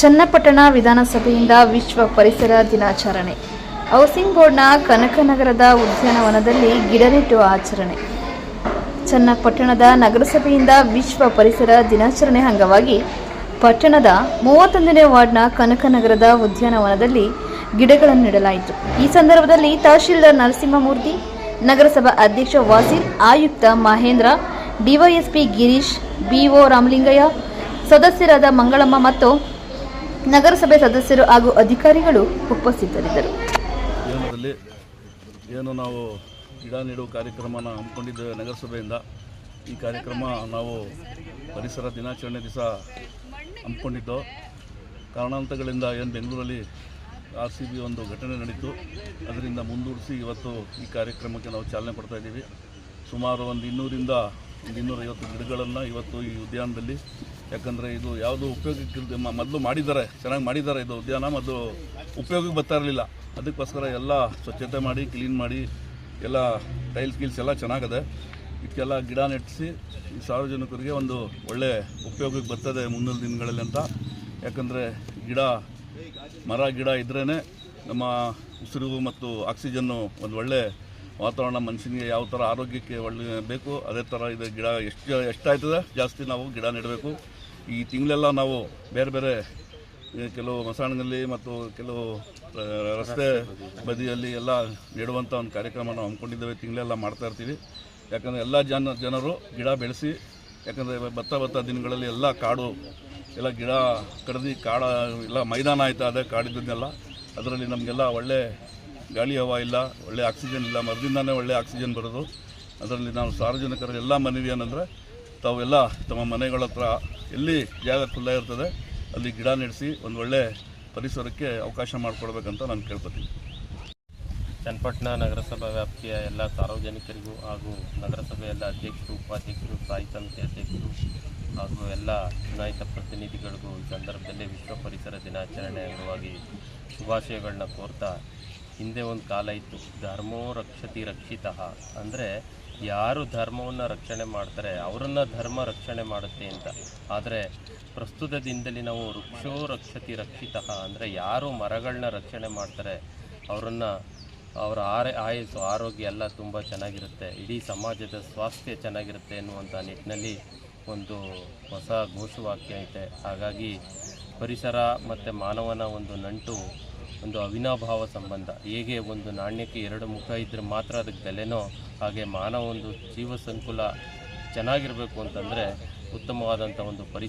ಚನ್ನಪಟ್ಟಣ ವಿಧಾನಸಭೆಯಿಂದ ವಿಶ್ವ ಪರಿಸರ ದಿನಾಚರಣೆ. ಹೌಸಿಂಗ್ ಬೋರ್ಡ್ನ ಕನಕನಗರದ ಉದ್ಯಾನವನದಲ್ಲಿ ಗಿಡ ನೆಟ್ಟು ಆಚರಣೆ. ಚನ್ನಪಟ್ಟಣದ ನಗರಸಭೆಯಿಂದ ವಿಶ್ವ ಪರಿಸರ ದಿನಾಚರಣೆ ಅಂಗವಾಗಿ ಪಟ್ಟಣದ 31ನೇ ವಾರ್ಡ್ನ ಕನಕನಗರದ ಉದ್ಯಾನವನದಲ್ಲಿ ಗಿಡಗಳನ್ನು ನೆಡಲಾಯಿತು. ಈ ಸಂದರ್ಭದಲ್ಲಿ ತಹಶೀಲ್ದಾರ್ ನರಸಿಂಹಮೂರ್ತಿ, ನಗರಸಭಾ ಅಧ್ಯಕ್ಷ ವಾಸಿಲ್, ಆಯುಕ್ತ ಮಹೇಂದ್ರ, ಡಿವೈಎಸ್ಪಿ ಗಿರೀಶ್, ಬಿಒ ರಾಮಲಿಂಗಯ್ಯ, ಸದಸ್ಯರಾದ ಮಂಗಳಮ್ಮ ಮತ್ತು ನಗರಸಭೆ ಸದಸ್ಯರು ಹಾಗೂ ಅಧಿಕಾರಿಗಳು ಉಪಸ್ಥಿತರಿದ್ದರು. ಏನು ನಾವು ಗಿಡ ನೆಡುವ ಕಾರ್ಯಕ್ರಮನ ಹಮ್ಮಿಕೊಂಡಿದ್ದೇವೆ ನಗರಸಭೆಯಿಂದ. ಈ ಕಾರ್ಯಕ್ರಮ ನಾವು ಪರಿಸರ ದಿನಾಚರಣೆ ದಿವಸ ಹಮ್ಮಿಕೊಂಡಿದ್ದು. ಕಾರಣಾಂತರಗಳಿಂದ ಏನು ಬೆಂಗಳೂರಲ್ಲಿ RCB ಒಂದು ಘಟನೆ ನಡೀತು, ಅದರಿಂದ ಮುಂದೂಡಿಸಿ ಇವತ್ತು ಈ ಕಾರ್ಯಕ್ರಮಕ್ಕೆ ನಾವು ಚಾಲನೆ ಕೊಡ್ತಾ ಇದ್ದೀವಿ. ಸುಮಾರು ಒಂದು 200ರಿಂದ 250 ಗಿಡಗಳನ್ನು ಇವತ್ತು ಈ ಉದ್ಯಾನದಲ್ಲಿ, ಯಾಕಂದರೆ ಇದು ಯಾವುದು ಉಪಯೋಗಕ್ಕೆ ಮೊದಲು ಮಾಡಿದ್ದಾರೆ, ಚೆನ್ನಾಗಿ ಮಾಡಿದ್ದಾರೆ. ಇದು ಉದ್ಯಾನ ಮೊದಲು ಉಪಯೋಗಕ್ಕೆ ಬರ್ತಾ ಇರಲಿಲ್ಲ. ಅದಕ್ಕೋಸ್ಕರ ಎಲ್ಲ ಸ್ವಚ್ಛತೆ ಮಾಡಿ, ಕ್ಲೀನ್ ಮಾಡಿ, ಎಲ್ಲ ಟೈಲ್ಸ್ ಗೀಲ್ಸ್ ಎಲ್ಲ ಚೆನ್ನಾಗಿದೆ. ಇದಕ್ಕೆಲ್ಲ ಗಿಡ ನೆಟ್ಟಿಸಿ ಈ ಸಾರ್ವಜನಿಕರಿಗೆ ಒಂದು ಒಳ್ಳೆ ಉಪಯೋಗಕ್ಕೆ ಬರ್ತದೆ ಮುಂದಿನ ದಿನಗಳಲ್ಲಿ ಅಂತ. ಯಾಕಂದರೆ ಮರ ಗಿಡ ಇದ್ರೇ ನಮ್ಮ ಉಸಿರು ಮತ್ತು ಆಕ್ಸಿಜನ್ನು ಒಂದು ಒಳ್ಳೆ ವಾತಾವರಣ ಮನುಷ್ಯನಿಗೆ ಯಾವ ಥರ ಆರೋಗ್ಯಕ್ಕೆ ಒಳ್ಳೆ ಬೇಕು, ಅದೇ ಥರ ಇದು ಗಿಡ ಎಷ್ಟಾಯ್ತದೆ ಜಾಸ್ತಿ ನಾವು ಗಿಡ ನೆಡಬೇಕು. ಈ ತಿಂಗಳೆಲ್ಲ ನಾವು ಬೇರೆ ಬೇರೆ ಕೆಲವು ಮಸಾಣದಲ್ಲಿ ಮತ್ತು ಕೆಲವು ರಸ್ತೆ ಬದಿಯಲ್ಲಿ ಎಲ್ಲ ನೆಡುವಂಥ ಒಂದು ಕಾರ್ಯಕ್ರಮ ನಾವು ಹಮ್ಮಿಕೊಂಡಿದ್ದೇವೆ. ತಿಂಗಳೆಲ್ಲ ಮಾಡ್ತಾಯಿರ್ತೀವಿ. ಯಾಕಂದರೆ ಎಲ್ಲ ಜನರು ಗಿಡ ಬೆಳೆಸಿ, ಯಾಕಂದರೆ ಬತ್ತ ದಿನಗಳಲ್ಲಿ ಎಲ್ಲ ಕಾಡು ಎಲ್ಲ ಗಿಡ ಕಡ್ದು ಎಲ್ಲ ಮೈದಾನ ಆಯಿತು. ಅದೇ ಕಾಡಿದ್ದನ್ನೆಲ್ಲ ಅದರಲ್ಲಿ ನಮಗೆಲ್ಲ ಒಳ್ಳೆ ಗಾಳಿ ಹವಾ ಇಲ್ಲ, ಒಳ್ಳೆ ಆಕ್ಸಿಜನ್ ಇಲ್ಲ. ಮರದಿಂದನೇ ಒಳ್ಳೆ ಆಕ್ಸಿಜನ್ ಬರೋದು. ಅದರಲ್ಲಿ ನಾವು ಸಾರ್ವಜನಿಕರ ಎಲ್ಲ ಮನವಿ ಏನಂದರೆ, ತಾವೆಲ್ಲ ತಮ್ಮ ಮನೆಗಳ ಹತ್ರ ಎಲ್ಲಿ ಜಾಗ ಖುಲ್ಲ ಇರ್ತದೆ ಅಲ್ಲಿ ಗಿಡ ನೆಡೆಸಿ ಒಂದು ಒಳ್ಳೆ ಪರಿಸರಕ್ಕೆ ಅವಕಾಶ ಮಾಡಿಕೊಡ್ಬೇಕಂತ ನಾನು ಕೇಳ್ಕೊತೀನಿ. ಚನ್ನಪಟ್ಟಣ ನಗರಸಭಾ ವ್ಯಾಪ್ತಿಯ ಎಲ್ಲ ಸಾರ್ವಜನಿಕರಿಗೂ ಹಾಗೂ ನಗರಸಭೆಯ ಎಲ್ಲ ಅಧ್ಯಕ್ಷರು, ಉಪಾಧ್ಯಕ್ಷರು, ಸ್ಥಾಯಿ ಸಮಿತಿ ಅಧ್ಯಕ್ಷರು ಹಾಗೂ ಎಲ್ಲ ಚುನಾಯಿತ ಪ್ರತಿನಿಧಿಗಳಿಗೂ ಈ ಸಂದರ್ಭದಲ್ಲಿ ವಿಶ್ವ ಪರಿಸರ ದಿನಾಚರಣೆ ಅಂಗವಾಗಿ ಶುಭಾಶಯಗಳನ್ನ ಕೋರ್ತಾ, ಹಿಂದೆ ಒಂದು ಕಾಲ ಇತ್ತು, ಧರ್ಮೋ ರಕ್ಷತಿ ರಕ್ಷಿತಃ, ಅಂದರೆ ಯಾರು ಧರ್ಮವನ್ನು ರಕ್ಷಣೆ ಮಾಡ್ತಾರೆ ಅವರನ್ನು ಧರ್ಮ ರಕ್ಷಣೆ ಮಾಡುತ್ತೆ ಅಂತ. ಆದರೆ ಪ್ರಸ್ತುತ ದಿನದಲ್ಲಿ ನಾವು ವೃಕ್ಷೋ ರಕ್ಷತಿ ರಕ್ಷಿತಃ, ಅಂದರೆ ಯಾರು ಮರಗಳನ್ನ ರಕ್ಷಣೆ ಮಾಡ್ತಾರೆ ಅವರ ಆಯಸ್ಸು, ಆರೋಗ್ಯ ಎಲ್ಲ ತುಂಬ ಚೆನ್ನಾಗಿರುತ್ತೆ, ಇಡೀ ಸಮಾಜದ ಸ್ವಾಸ್ಥ್ಯ ಚೆನ್ನಾಗಿರುತ್ತೆ ಎನ್ನುವಂಥ ನಿಟ್ಟಿನಲ್ಲಿ ಒಂದು ಹೊಸ ಘೋಷವಾಕ್ಯ ಐತೆ. ಹಾಗಾಗಿ ಪರಿಸರ ಮತ್ತು ಮಾನವನ ಒಂದು ನಂಟು ಒಂದು ಅವಿನಾಭಾವ ಸಂಬಂಧ. ಹೇಗೆ ಒಂದು ನಾಣ್ಯಕ್ಕೆ 2 ಮುಖ ಇದ್ದರೆ ಮಾತ್ರ ಅದಕ್ಕೆ ಬೆಲೆನೋ, ಹಾಗೆ ಮಾನವ ಒಂದು ಜೀವ ಸಂಕುಲ ಚೆನ್ನಾಗಿರಬೇಕು ಅಂತಂದರೆ ಉತ್ತಮವಾದಂಥ ಒಂದು ಪರಿಸರ